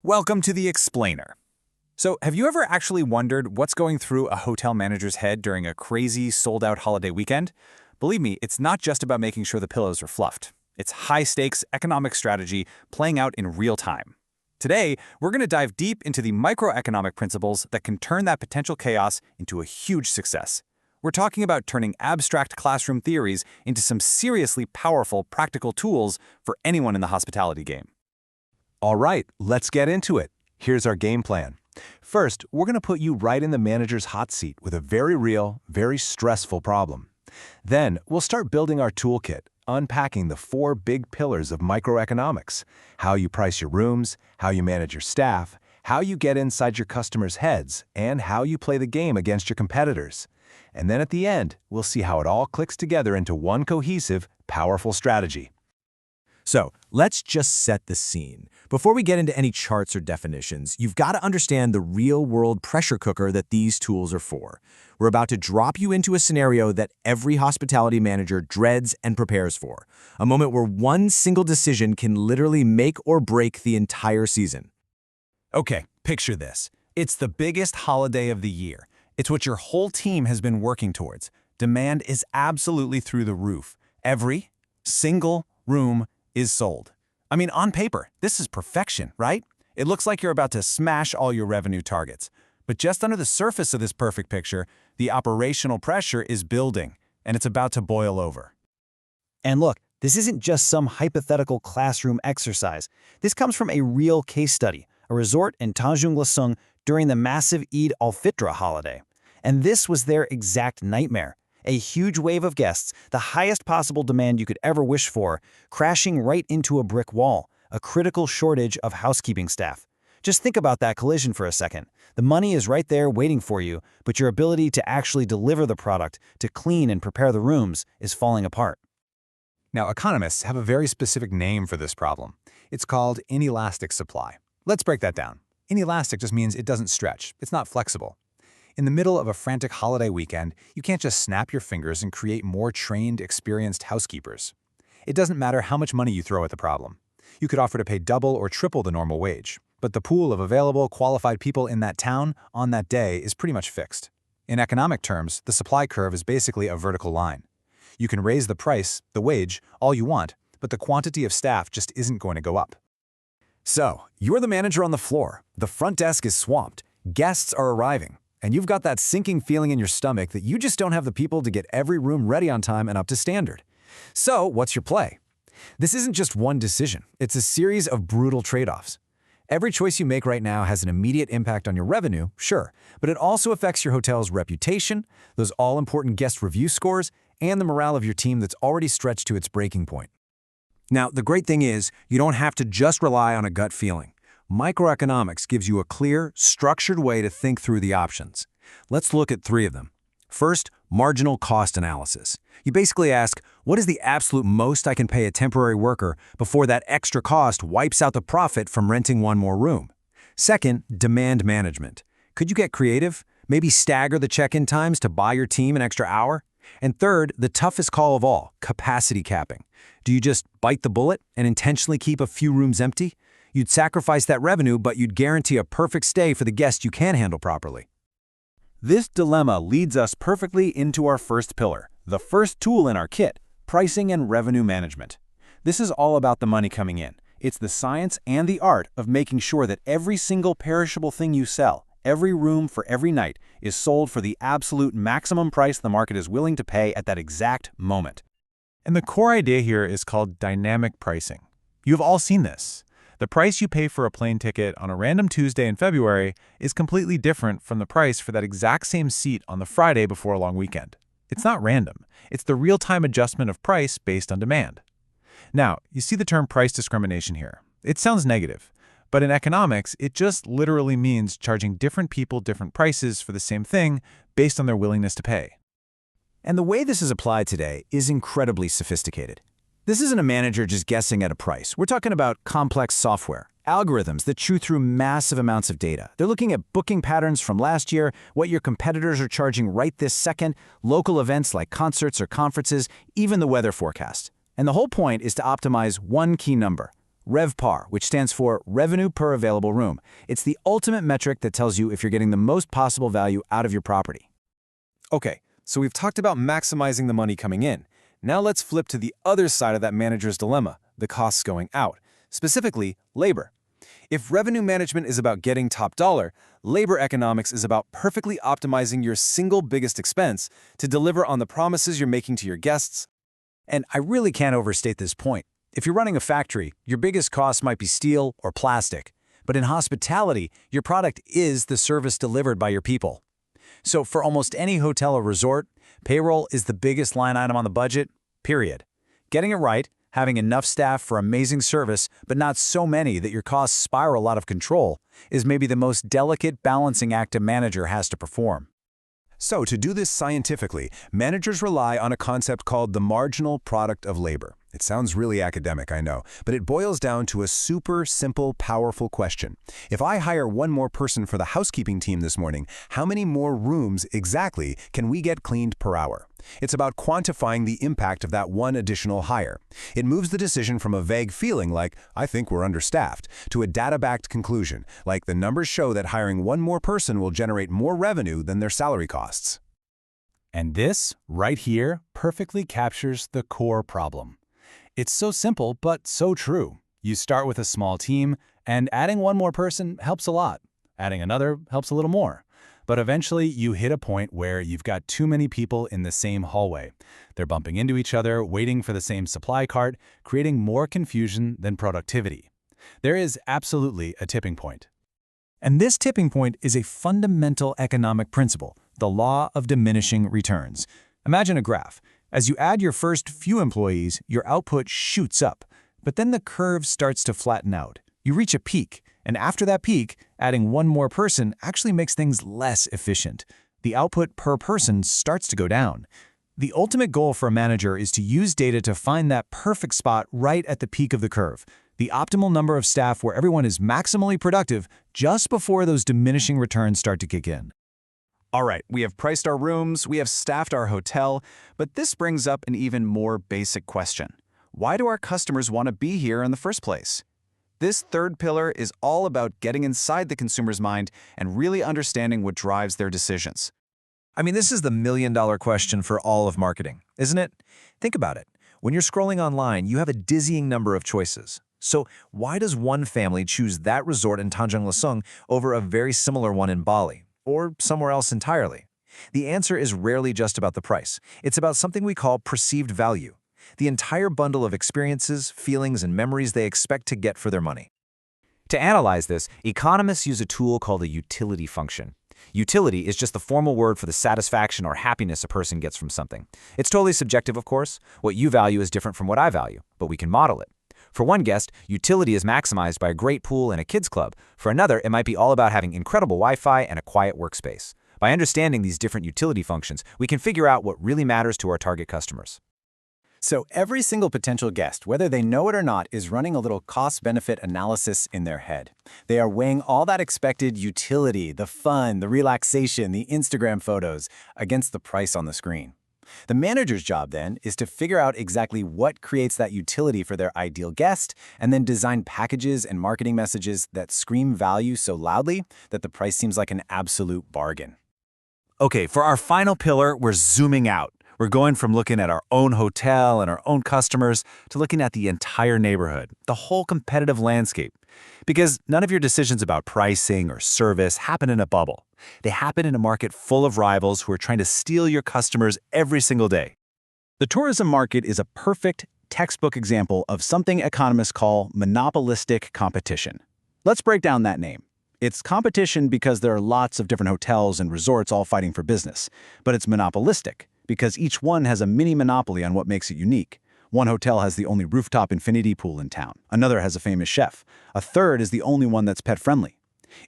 Welcome to The Explainer. So, have you ever actually wondered what's going through a hotel manager's head during a crazy, sold-out holiday weekend? Believe me, it's not just about making sure the pillows are fluffed. It's high-stakes economic strategy playing out in real time. Today, we're going to dive deep into the microeconomic principles that can turn that potential chaos into a huge success. We're talking about turning abstract classroom theories into some seriously powerful practical tools for anyone in the hospitality game. All right, let's get into it. Here's our game plan. First, we're going to put you right in the manager's hot seat with a very real, very stressful problem. Then, we'll start building our toolkit, unpacking the 4 big pillars of microeconomics: how you price your rooms, how you manage your staff, how you get inside your customers' heads, and how you play the game against your competitors. And then at the end, we'll see how it all clicks together into one cohesive, powerful strategy. So, let's just set the scene. Before we get into any charts or definitions, you've got to understand the real-world pressure cooker that these tools are for. We're about to drop you into a scenario that every hospitality manager dreads and prepares for. A moment where one single decision can literally make or break the entire season. Okay, picture this. It's the biggest holiday of the year. It's what your whole team has been working towards. Demand is absolutely through the roof. Every single room is sold. I mean, on paper, this is perfection, right? It looks like you're about to smash all your revenue targets. But just under the surface of this perfect picture, the operational pressure is building, and it's about to boil over. And look, this isn't just some hypothetical classroom exercise. This comes from a real case study, a resort in Tanjung Lesung during the massive Eid al-Fitr holiday. And this was their exact nightmare. A huge wave of guests, the highest possible demand you could ever wish for, crashing right into a brick wall, a critical shortage of housekeeping staff. Just think about that collision for a second. The money is right there waiting for you, but your ability to actually deliver the product, to clean and prepare the rooms, is falling apart. Now, economists have a very specific name for this problem. It's called inelastic supply. Let's break that down. Inelastic just means it doesn't stretch. It's not flexible. In the middle of a frantic holiday weekend, you can't just snap your fingers and create more trained, experienced housekeepers. It doesn't matter how much money you throw at the problem. You could offer to pay double or triple the normal wage, but the pool of available, qualified people in that town on that day is pretty much fixed. In economic terms, the supply curve is basically a vertical line. You can raise the price, the wage, all you want, but the quantity of staff just isn't going to go up. So, you're the manager on the floor. The front desk is swamped. Guests are arriving. And you've got that sinking feeling in your stomach that you just don't have the people to get every room ready on time and up to standard. So, what's your play? This isn't just one decision. It's a series of brutal trade-offs. Every choice you make right now has an immediate impact on your revenue, sure, but it also affects your hotel's reputation, those all-important guest review scores, and the morale of your team that's already stretched to its breaking point. Now, the great thing is, you don't have to just rely on a gut feeling. Microeconomics gives you a clear, structured way to think through the options. Let's look at 3 of them. First, marginal cost analysis. You basically ask, what is the absolute most I can pay a temporary worker before that extra cost wipes out the profit from renting one more room? Second, demand management. Could you get creative? Maybe stagger the check-in times to buy your team an extra hour? And third, the toughest call of all, capacity capping. Do you just bite the bullet and intentionally keep a few rooms empty? You'd sacrifice that revenue, but you'd guarantee a perfect stay for the guests you can handle properly. This dilemma leads us perfectly into our first pillar, the first tool in our kit, pricing and revenue management. This is all about the money coming in. It's the science and the art of making sure that every single perishable thing you sell, every room for every night, is sold for the absolute maximum price the market is willing to pay at that exact moment. And the core idea here is called dynamic pricing. You've all seen this. The price you pay for a plane ticket on a random Tuesday in February is completely different from the price for that exact same seat on the Friday before a long weekend. It's not random. It's the real-time adjustment of price based on demand. Now, you see the term price discrimination here. It sounds negative, but in economics, it just literally means charging different people different prices for the same thing based on their willingness to pay. And the way this is applied today is incredibly sophisticated. This isn't a manager just guessing at a price. We're talking about complex software, algorithms that chew through massive amounts of data. They're looking at booking patterns from last year, what your competitors are charging right this second, local events like concerts or conferences, even the weather forecast. And the whole point is to optimize one key number: RevPAR, which stands for Revenue Per Available Room. It's the ultimate metric that tells you if you're getting the most possible value out of your property. Okay, so we've talked about maximizing the money coming in. Now let's flip to the other side of that manager's dilemma, the costs going out, specifically labor. If revenue management is about getting top dollar, labor economics is about perfectly optimizing your single biggest expense to deliver on the promises you're making to your guests. And I really can't overstate this point. If you're running a factory, your biggest cost might be steel or plastic. But in hospitality, your product is the service delivered by your people. So for almost any hotel or resort, payroll is the biggest line item on the budget, period. Getting it right, having enough staff for amazing service, but not so many that your costs spiral out of control, is maybe the most delicate balancing act a manager has to perform. So to do this scientifically, managers rely on a concept called the marginal product of labor. It sounds really academic, I know, but it boils down to a super simple, powerful question. If I hire one more person for the housekeeping team this morning, how many more rooms exactly can we get cleaned per hour? It's about quantifying the impact of that one additional hire. It moves the decision from a vague feeling like, I think we're understaffed, to a data-backed conclusion, like the numbers show that hiring one more person will generate more revenue than their salary costs. And this, right here, perfectly captures the core problem. It's so simple, but so true. You start with a small team, and adding one more person helps a lot. Adding another helps a little more. But eventually, you hit a point where you've got too many people in the same hallway. They're bumping into each other, waiting for the same supply cart, creating more confusion than productivity. There is absolutely a tipping point. And this tipping point is a fundamental economic principle, the law of diminishing returns. Imagine a graph. As you add your first few employees, your output shoots up, but then the curve starts to flatten out. You reach a peak, and after that peak, adding one more person actually makes things less efficient. The output per person starts to go down. The ultimate goal for a manager is to use data to find that perfect spot right at the peak of the curve, the optimal number of staff where everyone is maximally productive just before those diminishing returns start to kick in. All right, we have priced our rooms, we have staffed our hotel, but this brings up an even more basic question. Why do our customers want to be here in the first place? This third pillar is all about getting inside the consumer's mind and really understanding what drives their decisions. I mean, this is the million-dollar question for all of marketing, isn't it? Think about it. When you're scrolling online, you have a dizzying number of choices. So why does one family choose that resort in Tanjung Lesung over a very similar one in Bali? Or somewhere else entirely? The answer is rarely just about the price. It's about something we call perceived value, the entire bundle of experiences, feelings, and memories they expect to get for their money. To analyze this, economists use a tool called a utility function. Utility is just the formal word for the satisfaction or happiness a person gets from something. It's totally subjective, of course. What you value is different from what I value, but we can model it. For one guest, utility is maximized by a great pool and a kids club. For another, it might be all about having incredible Wi-Fi and a quiet workspace. By understanding these different utility functions, we can figure out what really matters to our target customers. So every single potential guest, whether they know it or not, is running a little cost-benefit analysis in their head. They are weighing all that expected utility, the fun, the relaxation, the Instagram photos, against the price on the screen. The manager's job, then, is to figure out exactly what creates that utility for their ideal guest, and then design packages and marketing messages that scream value so loudly that the price seems like an absolute bargain. Okay, for our final pillar, we're zooming out. We're going from looking at our own hotel and our own customers to looking at the entire neighborhood, the whole competitive landscape. Because none of your decisions about pricing or service happen in a bubble. They happen in a market full of rivals who are trying to steal your customers every single day. The tourism market is a perfect textbook example of something economists call monopolistic competition. Let's break down that name. It's competition because there are lots of different hotels and resorts all fighting for business, but it's monopolistic because each one has a mini monopoly on what makes it unique. One hotel has the only rooftop infinity pool in town. Another has a famous chef. A third is the only one that's pet-friendly.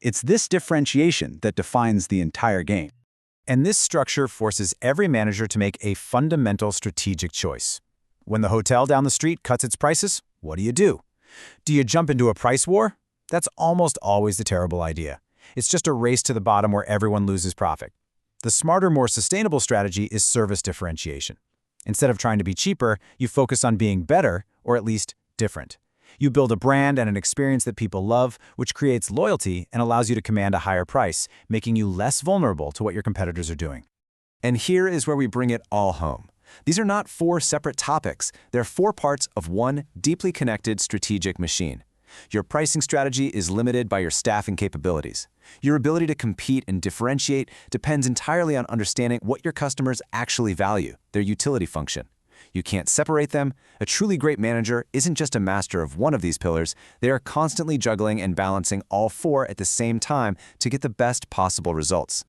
It's this differentiation that defines the entire game. And this structure forces every manager to make a fundamental strategic choice. When the hotel down the street cuts its prices, what do? Do you jump into a price war? That's almost always a terrible idea. It's just a race to the bottom where everyone loses profit. The smarter, more sustainable strategy is service differentiation. Instead of trying to be cheaper, you focus on being better, or at least different. You build a brand and an experience that people love, which creates loyalty and allows you to command a higher price, making you less vulnerable to what your competitors are doing. And here is where we bring it all home. These are not four separate topics. They're four parts of one deeply connected strategic machine. Your pricing strategy is limited by your staffing capabilities. Your ability to compete and differentiate depends entirely on understanding what your customers actually value, their utility function. You can't separate them. A truly great manager isn't just a master of one of these pillars. They are constantly juggling and balancing all four at the same time to get the best possible results.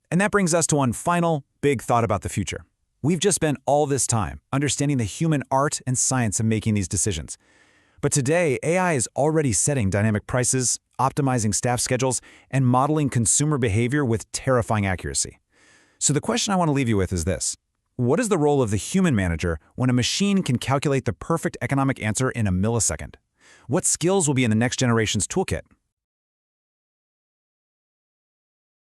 And that brings us to one final big thought about the future. We've just spent all this time understanding the human art and science of making these decisions. But today, AI is already setting dynamic prices, optimizing staff schedules, and modeling consumer behavior with terrifying accuracy. So the question I want to leave you with is this. What is the role of the human manager when a machine can calculate the perfect economic answer in a millisecond? What skills will be in the next generation's toolkit?